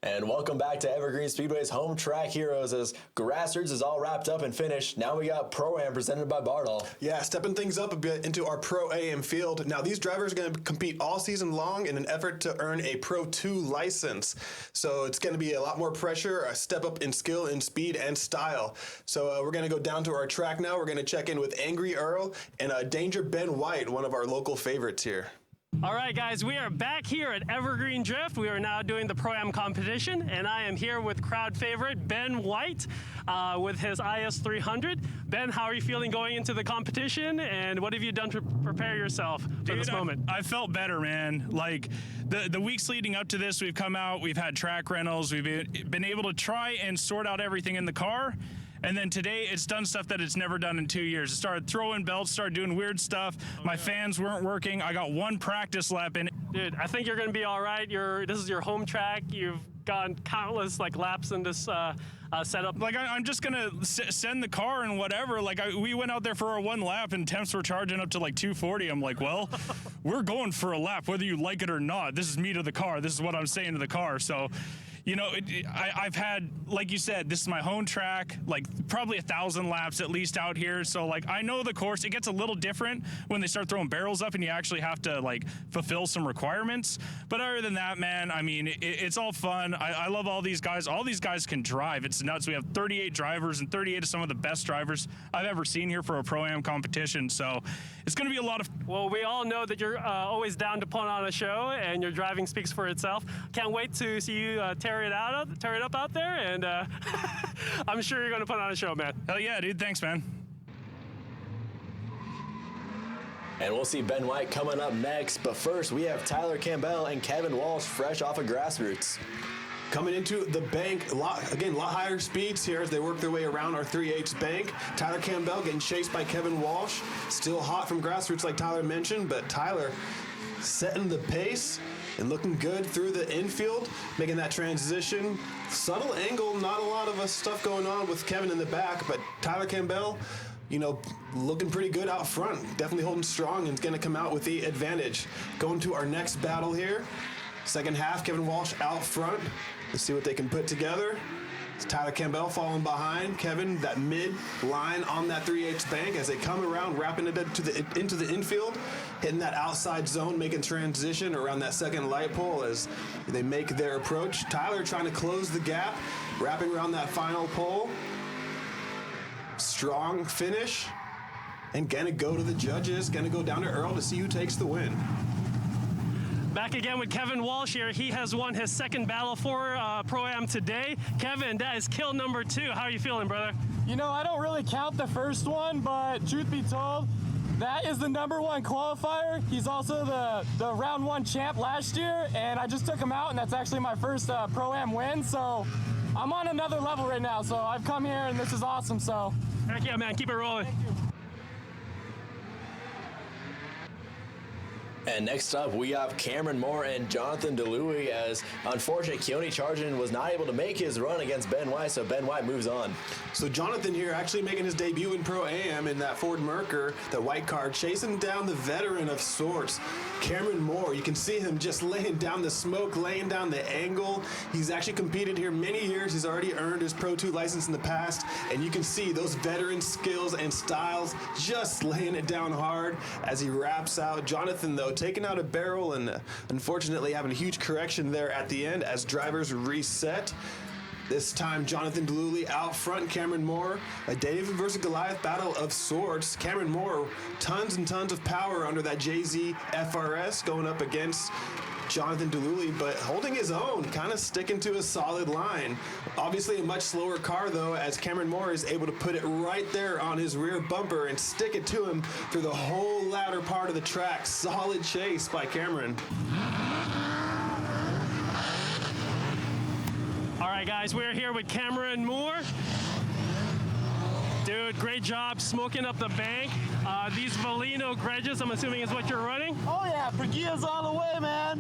And welcome back to Evergreen Speedway's Home Track Heroes. As Grassroots is all wrapped up and finished, now we got Pro-Am presented by Bardol. Yeah, stepping things up a bit into our Pro-Am field. Now these drivers are going to compete all season long in an effort to earn a Pro 2 license. So it's going to be a lot more pressure, a step up in skill, in speed, and style. So we're going to go down to our track now. We're going to check in with Angry Earl and Danger Ben White, one of our local favorites here. All right, guys, we are back here at Evergreen Drift. We are now doing the Pro-Am competition, and I am here with crowd favorite Ben White with his IS 300. Ben, how are you feeling going into the competition, and what have you done to prepare yourself for this moment? I felt better, man. Like, the weeks leading up to this, we've come out, we've had track rentals, we've been able to try and sort out everything in the car. And then today, it's done stuff that it's never done in 2 years. It started throwing belts, started doing weird stuff. My fans weren't working. I got one practice lap in. Dude, I think you're going to be all right. This is your home track. You've gone countless laps in this setup. Like, I'm just going to send the car and whatever. Like, we went out there for our one lap, and temps were charging up to like 240. I'm like, well, we're going for a lap, whether you like it or not. This is me to the car. This is what I'm saying to the car. So, you know, I've had, like you said, this is my home track, like probably 1,000 laps at least out here. So, like, I know the course. It gets a little different when they start throwing barrels up and you actually have to, like, fulfill some requirements. But other than that, man, I mean, it's all fun. I love all these guys. All these guys can drive. It's nuts. We have 38 drivers, and 38 of some of the best drivers I've ever seen here for a Pro-Am competition. So it's going to be a lot of... Well, we all know that you're always down to put on a show, and your driving speaks for itself. Can't wait to see you tear it up out there, and I'm sure you're going to put on a show, man. Hell yeah, dude. Thanks, man. And we'll see Ben White coming up next. But first, we have Tyler Campbell and Kevin Walsh fresh off of Grassroots. Coming into the bank, a lot higher speeds here as they work their way around our 3/8 bank. Tyler Campbell getting chased by Kevin Walsh. Still hot from Grassroots like Tyler mentioned, but Tyler setting the pace and looking good through the infield, making that transition. Subtle angle, not a lot of stuff going on with Kevin in the back, but Tyler Campbell, you know, looking pretty good out front. Definitely holding strong and going to come out with the advantage. Going to our next battle here. Second half, Kevin Walsh out front. Let's see what they can put together. It's Tyler Campbell falling behind Kevin, that mid line on that 3/8 bank as they come around, wrapping it into the infield, hitting that outside zone, making transition around that second light pole as they make their approach. Tyler trying to close the gap, wrapping around that final pole. Strong finish, and gonna go to the judges, gonna go down to Earl to see who takes the win. Back again with Kevin Walsh here. He has won his second battle for Pro-Am today. Kevin, that is kill number 2. How are you feeling, brother? You know, I don't really count the first one, but truth be told, that is the #1 qualifier. He's also the round 1 champ last year, and I just took him out, and that's actually my first Pro-Am win, so I'm on another level right now. So I've come here, and this is awesome, so. Heck yeah, man. Keep it rolling. Thank you. And next up, we have Cameron Moore and Jonathan DeLuey, as unfortunately Keone Chargin was not able to make his run against Ben White, so Ben White moves on. So Jonathan here actually making his debut in Pro-Am in that Ford Mercer, the white car, chasing down the veteran of sorts, Cameron Moore. You can see him just laying down the smoke, laying down the angle. He's actually competed here many years. He's already earned his Pro 2 license in the past, and you can see those veteran skills and styles just laying it down hard as he wraps out. Jonathan, though, taking out a barrel and unfortunately having a huge correction there at the end as drivers reset. This time, Jonathan DeLuey out front, Cameron Moore. A David versus Goliath battle of sorts. Cameron Moore, tons and tons of power under that JZ FRS going up against Jonathan DeLuey, but holding his own, kind of sticking to a solid line. Obviously a much slower car, though, as Cameron Moore is able to put it right there on his rear bumper and stick it to him through the whole latter part of the track. Solid chase by Cameron. All right, guys, we're here with Cameron Moore. Dude, great job smoking up the bank. These Valino Gredges, I'm assuming, is what you're running? Oh yeah, Pergia's all the way, man.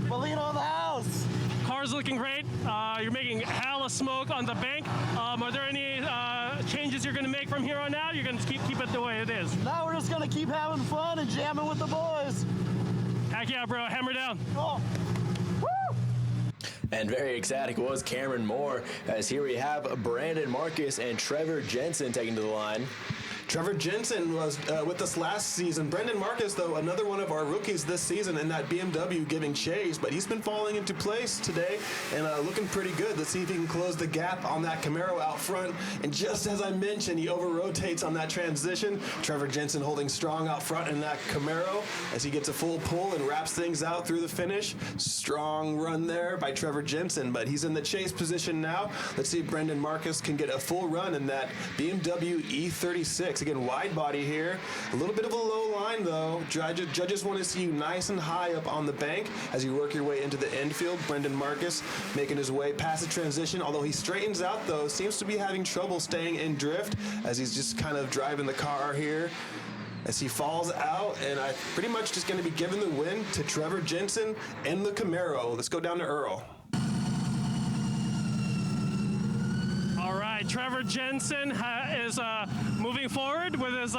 Valino in the house. Car's looking great. You're making hella smoke on the bank. Are there any changes you're going to make from here on out? You're going to keep it the way it is? Now we're just gonna keep having fun and jamming with the boys. Heck yeah, bro. Hammer down. Cool. Woo! And very ecstatic was Cameron Moore, as here we have Brandon Marcus and Trevor Jensen taking to the line. Trevor Jensen was with us last season. Brendan Marcus, though, another one of our rookies this season in that BMW giving chase, but he's been falling into place today and looking pretty good. Let's see if he can close the gap on that Camaro out front. And just as I mentioned, he over-rotates on that transition. Trevor Jensen holding strong out front in that Camaro as he gets a full pull and wraps things out through the finish. Strong run there by Trevor Jensen, but he's in the chase position now. Let's see if Brendan Marcus can get a full run in that BMW E36. Again, wide body here. A little bit of a low line, though. Judges want to see you nice and high up on the bank as you work your way into the infield. Brendan Marcus making his way past the transition, although he straightens out, though. Seems to be having trouble staying in drift as he's just kind of driving the car here. As he falls out, and I pretty much just going to be giving the win to Trevor Jensen and the Camaro. Let's go down to Earl. All right, Trevor Jensen is moving forward with his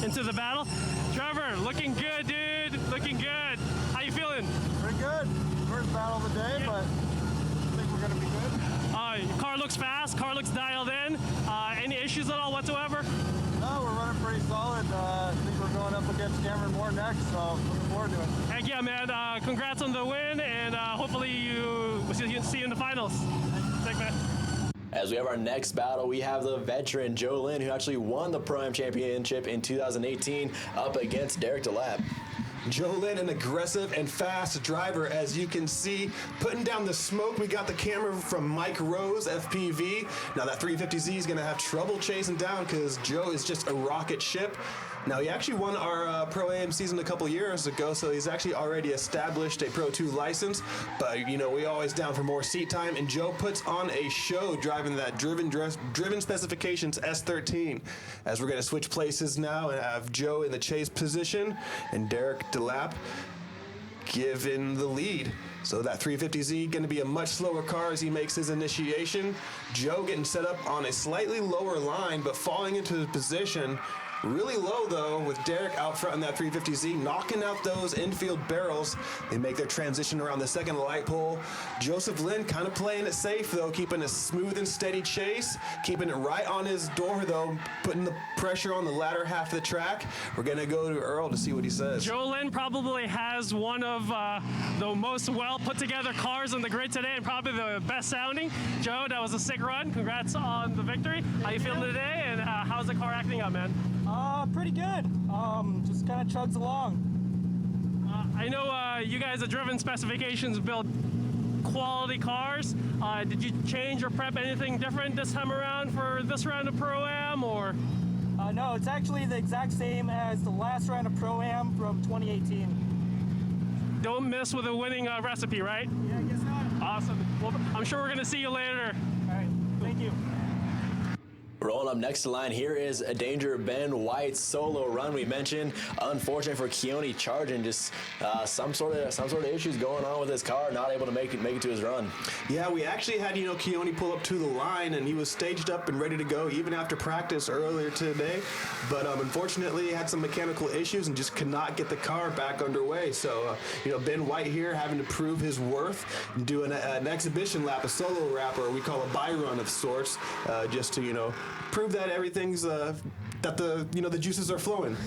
into the battle. Trevor, looking good, dude. Looking good. How you feeling? Pretty good. First battle of the day, but I think we're gonna be good. Car looks fast. Car looks dialed in. Any issues at all whatsoever? No, we're running pretty solid. I think we're going up against Cameron Moore next, so looking forward to it. Heck yeah, man. Congrats on the win, and hopefully we'll see you in the finals. Thanks, man. As we have our next battle, we have the veteran Joe Lynn, who actually won the Pro-Am Championship in 2018, up against Derek DeLapp. Joe Lynn, an aggressive and fast driver, as you can see, putting down the smoke. We got the camera from Mike Rose, FPV. Now that 350Z is going to have trouble chasing down because Joe is just a rocket ship. Now, he actually won our Pro-Am season a couple years ago, so he's actually already established a Pro 2 license. But, you know, we always down for more seat time, and Joe puts on a show driving that driven specifications S13. As we're going to switch places now and have Joe in the chase position and Derek DeLapp given the lead. So that 350Z going to be a much slower car as he makes his initiation. Joe getting set up on a slightly lower line, but falling into his position. Really low, though, with Derek out front in that 350Z, knocking out those infield barrels. They make their transition around the second light pole. Joseph Lynn kind of playing it safe, though, keeping a smooth and steady chase, keeping it right on his door, though, putting the pressure on the latter half of the track. We're going to go to Earl to see what he says. Joe Lynn probably has one of the most well put together cars on the grid today, and probably the best sounding. Joe, that was a sick run. Congrats on the victory. How you feeling today, and how's the car acting up, man? Pretty good. Just kind of chugs along. I know you guys at Driven Specifications build quality cars. Did you change or prep anything different this time around for this round of Pro-Am, or? No, it's actually the exact same as the last round of Pro-Am from 2018. Don't miss with a winning recipe, right? Yeah, I guess not. Awesome. Well, I'm sure we're going to see you later. All right, thank you. Rolling up next to line here is a Danger Ben White's solo run. We mentioned, unfortunate for Keone Chargin, just some sort of issues going on with his car, not able to make it to his run. Yeah, we actually had Keone pull up to the line, and he was staged up and ready to go even after practice earlier today. But unfortunately, he had some mechanical issues and just could not get the car back underway. So Ben White here having to prove his worth and do an exhibition lap, a solo lap, or we call a buy run of sorts, just to prove that everything's that the juices are flowing.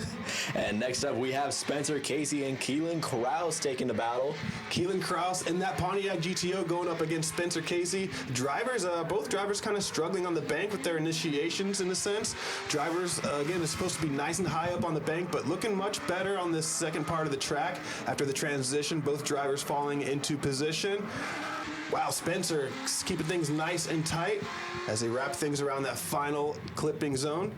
And next up, we have Spencer Casey and Keelan Krause taking the battle. Keelan Krause in that Pontiac GTO going up against Spencer Casey. Both drivers kind of struggling on the bank with their initiations in a sense. Drivers, again, is supposed to be nice and high up on the bank, but looking much better on this second part of the track after the transition. Both drivers falling into position. Wow, Spencer keeping things nice and tight as they wrap things around that final clipping zone.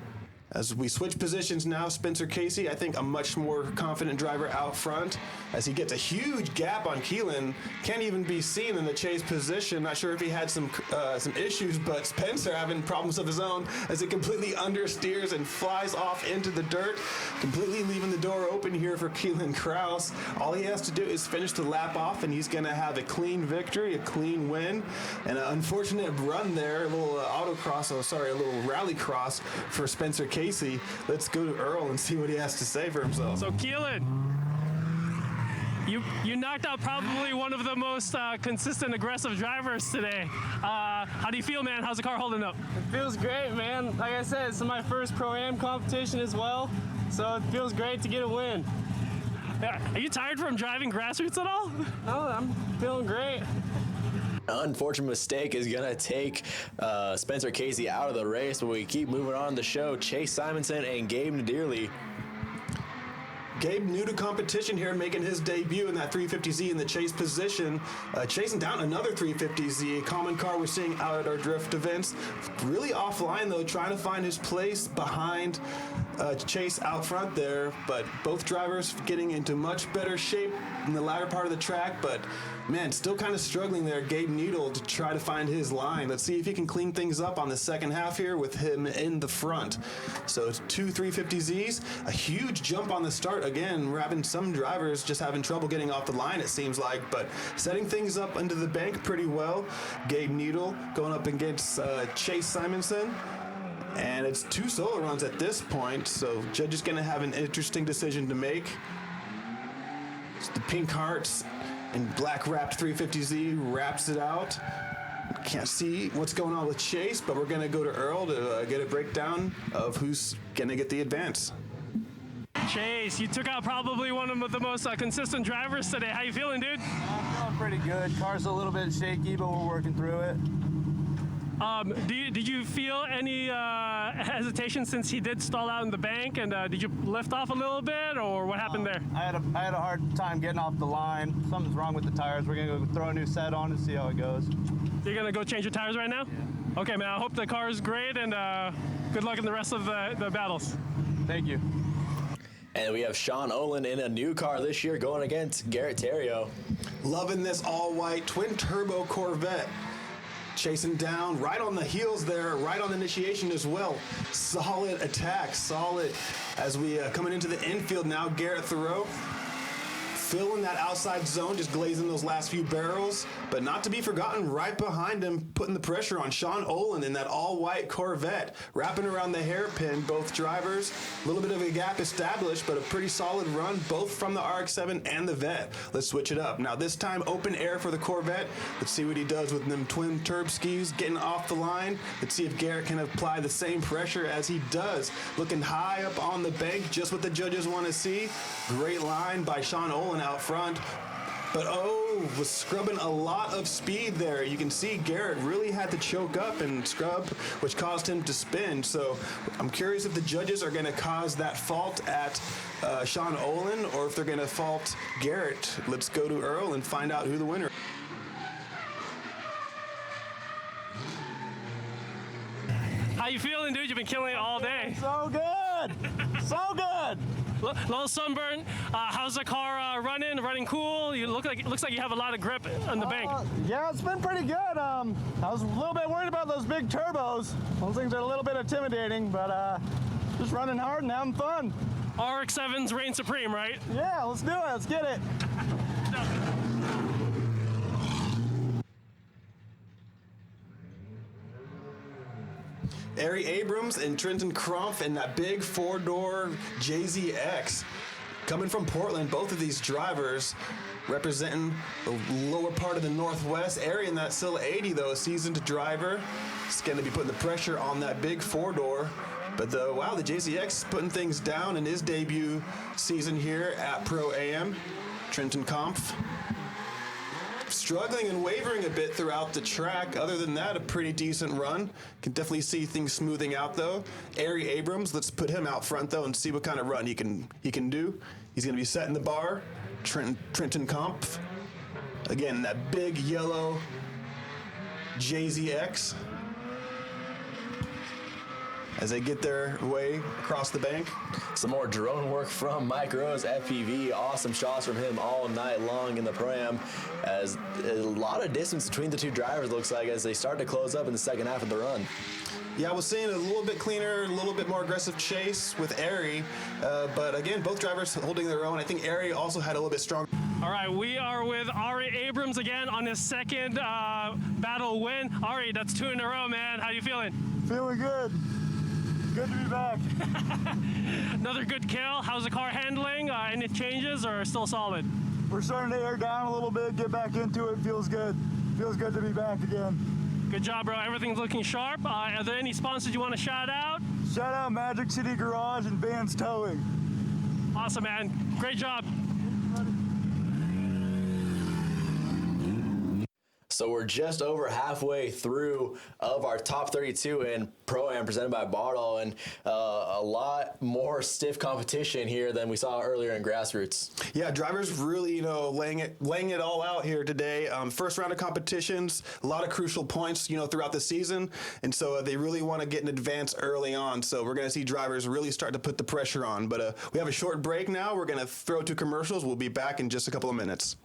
As we switch positions now, Spencer Casey, I think a much more confident driver out front as he gets a huge gap on Keelan. Can't even be seen in the chase position. Not sure if he had some issues, but Spencer having problems of his own as it completely understeers and flies off into the dirt, completely leaving the door open here for Keelan Krause. All he has to do is finish the lap off, and he's going to have a clean victory, a clean win, and an unfortunate run there, a little a little rally cross for Spencer Casey. Let's go to Earl and see what he has to say for himself. So Keelan, You knocked out probably one of the most consistent, aggressive drivers today. How do you feel, man? How's the car holding up? It feels great, man. Like I said, it's my first Pro-Am competition as well, so it feels great to get a win. Are you tired from driving grassroots at all? No, I'm feeling great. Unfortunate mistake is going to take Spencer Casey out of the race, but we keep moving on the show. Chase Simonson and Gabe Nadirli. Gabe, new to competition here, making his debut in that 350Z in the chase position, chasing down another 350Z, a common car we're seeing out at our drift events. Really offline, though, trying to find his place behind Chase out front there, but both drivers getting into much better shape in the latter part of the track, but man, still kind of struggling there, Gabe Needle, to try to find his line. Let's see if he can clean things up on the second half here with him in the front. So it's two 350Zs, a huge jump on the start. Again, we're having some drivers just having trouble getting off the line, it seems like, but setting things up into the bank pretty well. Gabe Needle going up against Chase Simonson. And it's two solo runs at this point, so Judge is going to have an interesting decision to make. It's the Pink Hearts and black wrapped 350Z wraps it out. Can't see what's going on with Chase, but we're going to go to Earl to get a breakdown of who's going to get the advance. Chase, you took out probably one of the most consistent drivers today. How you feeling, dude? I'm feeling pretty good. Car's a little bit shaky, but we're working through it. Did you feel any hesitation since he did stall out in the bank, and did you lift off a little bit, or what happened there? I had a hard time getting off the line. Something's wrong with the tires. We're gonna go throw a new set on and see how it goes. You're gonna go change your tires right now? Yeah. Okay, man. I hope the car is great, and good luck in the rest of the battles. Thank you. And we have Sean Olin in a new car this year going against Garrett Theriault. Loving this all-white twin-turbo Corvette. Chasing down, right on the heels there, right on the initiation as well. Solid attack, solid. As we coming into the infield now, Garrett Theriault filling that outside zone, just glazing those last few barrels, but not to be forgotten, right behind him, putting the pressure on Sean Olin in that all-white Corvette, wrapping around the hairpin, both drivers. A little bit of a gap established, but a pretty solid run, both from the RX-7 and the Vet. Let's switch it up. Now this time, open air for the Corvette. Let's see what he does with them twin turb skis, getting off the line. Let's see if Garrett can apply the same pressure as he does. Looking high up on the bank, just what the judges want to see. Great line by Sean Olin out front, but was scrubbing a lot of speed there. You can see Garrett really had to choke up and scrub, which caused him to spin. So I'm curious if the judges are going to cause that fault at Sean Olin, or if they're going to fault Garrett. Let's go to Earl and find out who the winner is. How you feeling, dude? You've been killing it all day. So good. So good. Little sunburn. How's the car running cool? Looks like you have a lot of grip on the bank. Yeah, it's been pretty good. I was a little bit worried about those big turbos. Those things are a little bit intimidating, but just running hard and having fun. RX-7's reign supreme, right? Yeah, let's do it. Let's get it. Ari Abrams and Trenton Krumpf in that big four-door JZX. Coming from Portland, both of these drivers representing the lower part of the Northwest. Ari in that Sil 80, though, a seasoned driver. He's going to be putting the pressure on that big four-door. But the JZX putting things down in his debut season here at Pro-Am. Trenton Krumpf struggling and wavering a bit throughout the track. Other than that, a pretty decent run. Can definitely see things smoothing out, though. Ari Abrams, let's put him out front, though, and see what kind of run he can do. He's going to be setting the bar. Trenton Krumpf. Again, that big yellow JZX. As they get their way across the bank. Some more drone work from Mike Rose, FPV. Awesome shots from him all night long in the Pro-Am. As a lot of distance between the two drivers, looks like, as they start to close up in the second half of the run. Yeah, I was seeing a little bit cleaner, a little bit more aggressive chase with Ari. But again, both drivers holding their own. I think Ari also had a little bit stronger. All right, we are with Ari Abrams again on his second battle win. Ari, that's 2 in a row, man. How you feeling? Feeling good. Good to be back. Another good kill. How's the car handling? Any changes or still solid? we're starting to air down a little bit, get back into it. Feels good. Feels good to be back again. Good job, bro. Everything's looking sharp. Are there any sponsors you want to shout out? Shout out Magic City Garage and Vans Towing. Awesome, man. Great job. So we're just over halfway through of our top 32 in Pro-Am presented by Bartle, and a lot more stiff competition here than we saw earlier in grassroots. Yeah, drivers really, laying it all out here today. First round of competitions, a lot of crucial points, throughout the season, and so they really want to get in advance early on. So we're going to see drivers really start to put the pressure on. But we have a short break now. We're going to throw to commercials. We'll be back in just a couple of minutes.